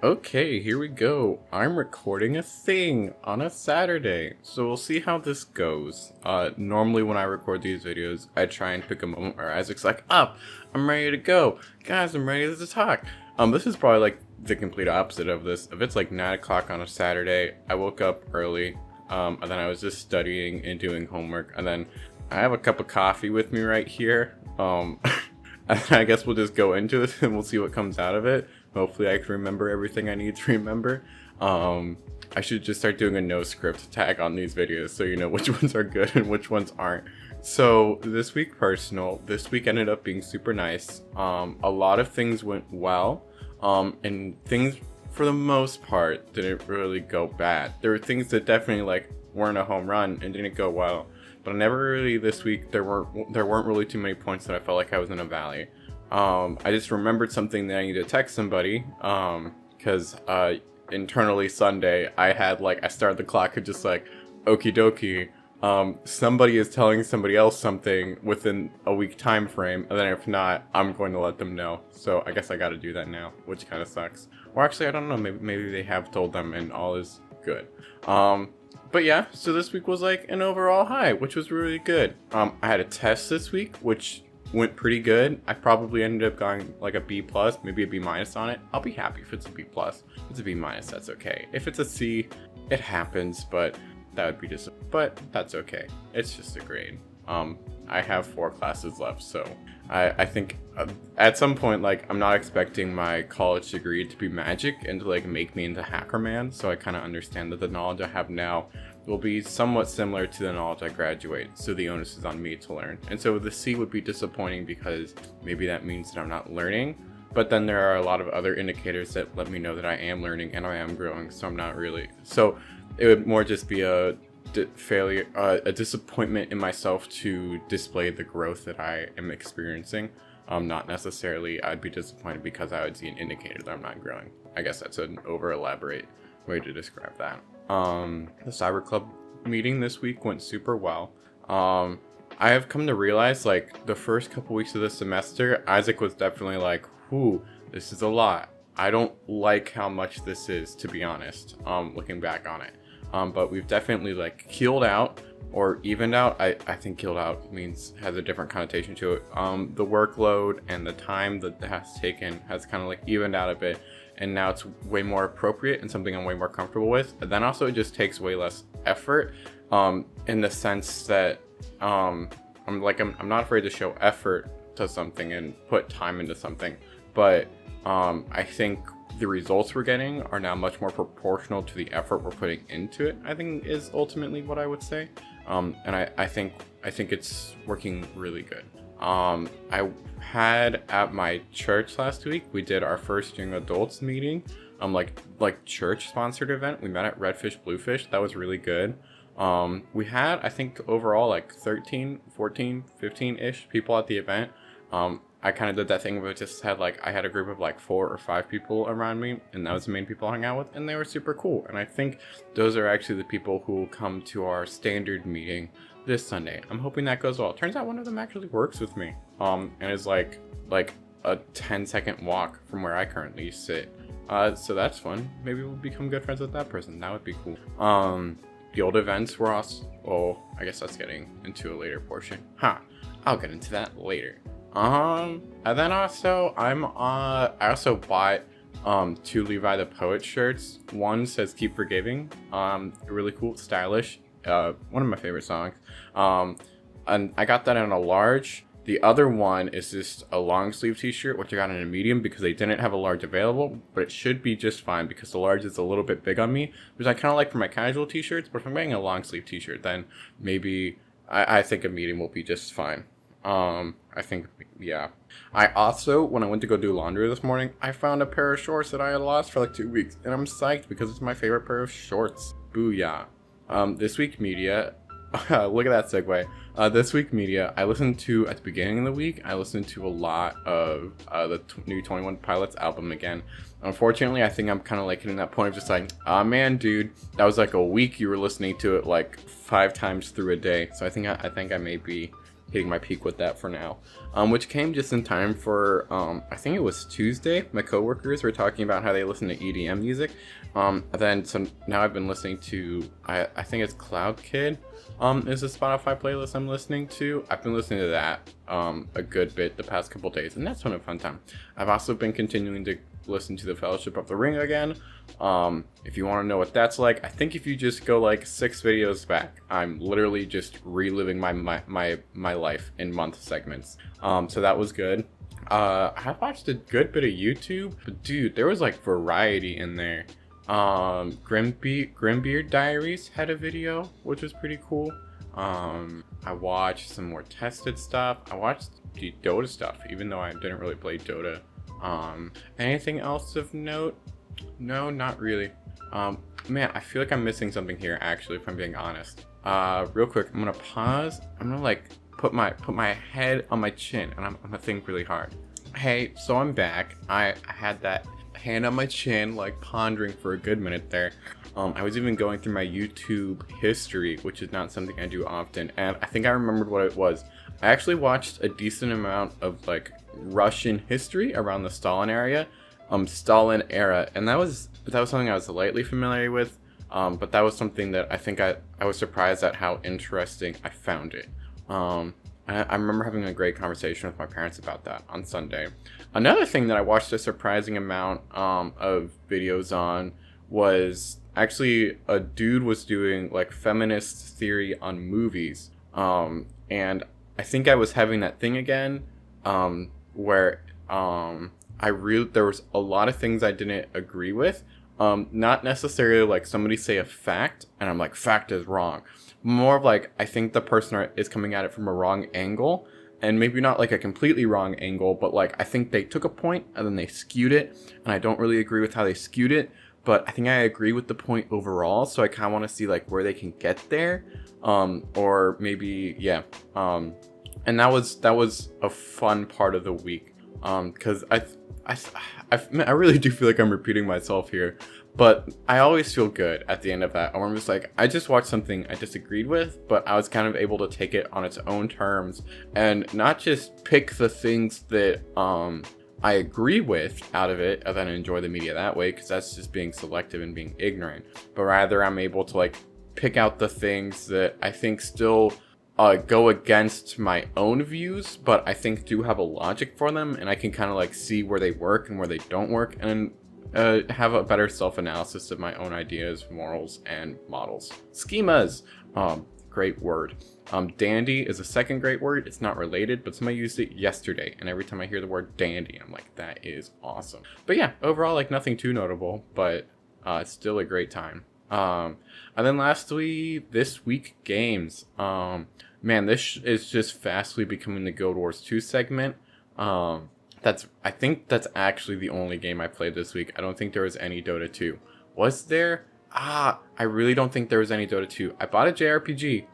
Okay, here we go. I'm recording a thing on a Saturday, so we'll see how this goes. Normally when I record these videos, I try and pick a moment where Isaac's like, up, I'm ready to go. Guys, I'm ready to talk. This is probably like the complete opposite of this. If it's like 9 o'clock on a Saturday, I woke up early, and then I was just studying and doing homework, and then I have a cup of coffee with me right here. I guess we'll just go into it and we'll see what comes out of it. Hopefully I can remember everything I need to remember. I should just start doing a no script tag on these videos so you know which ones are good and which ones aren't. So this week personal, this week ended up being super nice. A lot of things went well, and things for the most part didn't really go bad. There were things that definitely like weren't a home run and didn't go well. But never really this week, there weren't really too many points that I felt like I was in a valley. I just remembered something that I needed to text somebody, because internally Sunday, I started the clock at just like, okie dokie, somebody is telling somebody else something within a week time frame, and then if not, I'm going to let them know. So I guess I gotta do that now, which kind of sucks. Or actually, I don't know, maybe they have told them and all is good. But yeah, so this week was like an overall high, which was really good. I had a test this week, which went pretty good. I probably ended up going like a B plus, maybe a B minus on it. I'll be happy if it's a B plus. If it's a B minus, that's okay. If it's a C, it happens, but that would be but that's okay. It's just a grade. I have 4 classes left, so I think at some point, like, I'm not expecting my college degree to be magic and to like make me into Hacker Man, so I kind of understand that the knowledge I have now will be somewhat similar to the knowledge I graduate, so the onus is on me to learn. And so the C would be disappointing because maybe that means that I'm not learning, but then there are a lot of other indicators that let me know that I am learning and I am growing, so I'm not really. So it would more just be a failure, a disappointment in myself to display the growth that I am experiencing. Not necessarily I'd be disappointed because I would see an indicator that I'm not growing. I guess that's an over elaborate way to describe that. The Cyber Club meeting this week went super well. I have come to realize, like, the first couple weeks of the semester, Isaac was definitely like, whoo, this is a lot. I don't like how much this is, to be honest, looking back on it. But we've definitely like keeled out or evened out. I think keeled out has a different connotation to it. The workload and the time that has taken has kind of like evened out a bit, and now it's way more appropriate and something I'm way more comfortable with. But then also it just takes way less effort, in the sense that I'm not afraid to show effort to something and put time into something, but I think the results we're getting are now much more proportional to the effort we're putting into it, I think is ultimately what I would say. And I think it's working really good. I had at my church last week, we did our first young adults meeting, like church sponsored event. We met at Redfish Bluefish. That was really good. We had, I think overall like 13, 14, 15-ish people at the event. I kind of did that thing where I had a group of like 4 or 5 people around me, and that was the main people I hung out with, and they were super cool. And I think those are actually the people who will come to our standard meeting this Sunday. I'm hoping that goes well. Turns out one of them actually works with me, and is like a 10-second walk from where I currently sit. So that's fun. Maybe we'll become good friends with that person. That would be cool. Guild events were also, well, I guess that's getting into a later portion. I'll get into that later. And then also I also bought 2 Levi the Poet shirts. One says "Keep Forgiving," really cool, stylish, one of my favorite songs. And I got that in a large. The other one is just a long sleeve t-shirt, which I got in a medium because they didn't have a large available, but it should be just fine because the large is a little bit big on me, which I kind of like for my casual t-shirts. But if I'm getting a long sleeve t-shirt, then maybe I think a medium will be just fine. I think, yeah. I also, when I went to go do laundry this morning, I found a pair of shorts that I had lost for like 2 weeks, and I'm psyched because it's my favorite pair of shorts. Booyah. This week media, look at that segue. This week media, I listened to, at the beginning of the week, I listened to a lot of the new 21 Pilots album again. Unfortunately, I think I'm kind of like hitting that point of just like, ah man, dude, that was like a week you were listening to it like 5 times through a day. So I think I may be hitting my peak with that for now. which came just in time for, I think it was Tuesday. My coworkers were talking about how they listen to EDM music. So now I've been listening to, I think it's Cloud Kid, is a Spotify playlist I'm listening to. I've been listening to that, a good bit the past couple days, and that's been a fun time. I've also been continuing to listen to the Fellowship of the Ring again. If you want to know what that's like, I think if you just go like 6 videos back, I'm literally just reliving my life in month segments. So that was good. I watched a good bit of YouTube, but dude, there was like variety in there. Grimbeard Diaries had a video, which was pretty cool. I watched some more tested stuff. I watched the Dota stuff, even though I didn't really play Dota. Anything else of note? No, not really. Man, I feel like I'm missing something here, actually, if I'm being honest. Real quick, I'm gonna pause. I'm gonna like put my head on my chin, and I'm gonna think really hard. Hey, so I'm back. I had that hand on my chin, like pondering for a good minute there. I was even going through my YouTube history, which is not something I do often, and I think I remembered what it was. I actually watched a decent amount of like Russian history around the Stalin era, and that was something I was lightly familiar with, but that was something that I think I was surprised at how interesting I found it. I remember having a great conversation with my parents about that on Sunday. Another thing that I watched a surprising amount of videos on was actually a dude was doing like feminist theory on movies, and I think I was having that thing again, where there was a lot of things I didn't agree with. Not necessarily like somebody say a fact and I'm like, fact is wrong. More of like, I think the person is coming at it from a wrong angle, and maybe not like a completely wrong angle, but like I think they took a point and then they skewed it, and I don't really agree with how they skewed it, but I think I agree with the point overall, so I kind of want to see like where they can get there, or maybe, yeah, and that was a fun part of the week, because I really do feel like I'm repeating myself here, but I always feel good at the end of that. I'm just like, I just watched something I disagreed with, but I was kind of able to take it on its own terms and not just pick the things that I agree with out of it and then enjoy the media that way, because that's just being selective and being ignorant, but rather I'm able to like pick out the things that I think still go against my own views, but I think do have a logic for them, and I can kind of like see where they work and where they don't work, and have a better self-analysis of my own ideas, morals, and models. Schemas, great word. Dandy is a second great word. It's not related, but somebody used it yesterday, and every time I hear the word dandy, I'm like, that is awesome. But yeah, overall, like nothing too notable, but it's still a great time. And then lastly, this week games. Man, this is just fastly becoming the Guild Wars 2 segment. I think that's actually the only game I played this week. I don't think there was any Dota 2. Was there? I really don't think there was any Dota 2. I bought a JRPG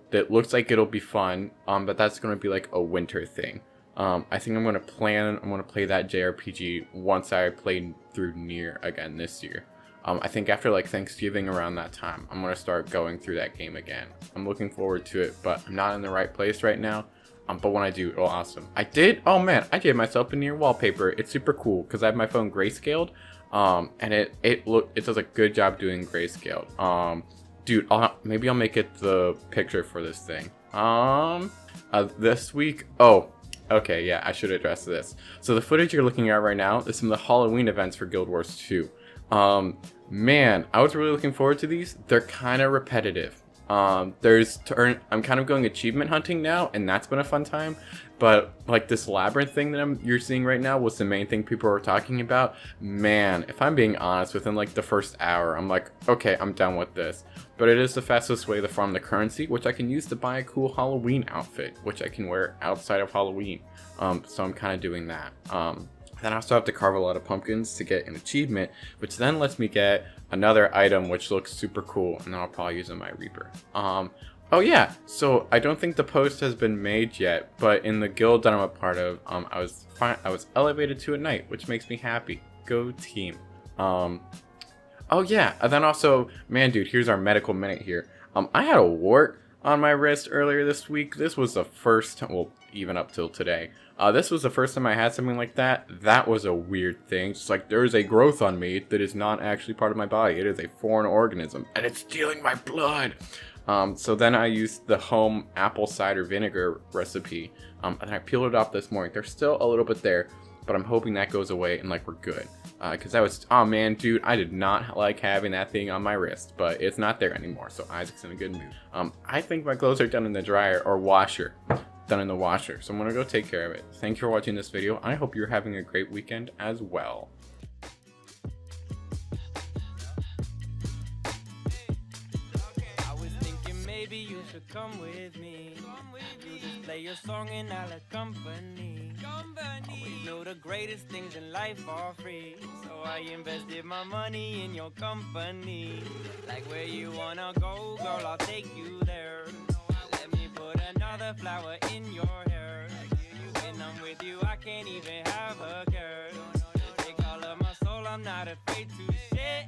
that looks like it'll be fun, but that's going to be like a winter thing. I think I'm going to play that JRPG once I play through Nier again this year. I think after like Thanksgiving around that time, I'm going to start going through that game again. I'm looking forward to it, but I'm not in the right place right now. But when I do, it'll awesome. I gave myself a Nier wallpaper. It's super cool because I have my phone grayscaled, and it does a good job doing grayscaled. Dude, maybe I'll make it the picture for this thing. This week, okay, yeah, I should address this. So the footage you're looking at right now is from the Halloween events for Guild Wars 2. Man, I was really looking forward to these. They're kind of repetitive. I'm kind of going achievement hunting now, and that's been a fun time. But like this labyrinth thing that you're seeing right now was the main thing people were talking about. Man, if I'm being honest, within like the first hour, I'm like, okay, I'm done with this. But it is the fastest way to farm the currency, which I can use to buy a cool Halloween outfit, which I can wear outside of Halloween. So I'm kind of doing that. Then I also have to carve a lot of pumpkins to get an achievement, which then lets me get another item which looks super cool, and then I'll probably use in my Reaper. Oh yeah, so I don't think the post has been made yet, but in the guild that I'm a part of, I was elevated to a knight, which makes me happy. Go team. Oh yeah, and then also, man dude, here's our medical minute here. I had a wart. on my wrist earlier this week. This was the first time, well, even up till today. This was the first time I had something like that. That was a weird thing. It's like there's a growth on me that is not actually part of my body. It is a foreign organism, and it's stealing my blood. So then I used the home apple cider vinegar recipe, and I peeled it off this morning. There's still a little bit there, but I'm hoping that goes away and like we're good. Because that was, oh man, dude, I did not like having that thing on my wrist, but it's not there anymore, so Isaac's in a good mood. I think my clothes are done in the dryer, or washer, done in the washer, so I'm gonna go take care of it. Thank you for watching this video. I hope you're having a great weekend as well. Maybe you should come with me. You just play your song and I'll accompany. Always know the greatest things in life are free, so I invested my money in your company. Like where you wanna go, girl, I'll take you there. Let me put another flower in your hair. When I'm with you, I can't even have a care. Take all of my soul, I'm not afraid to share.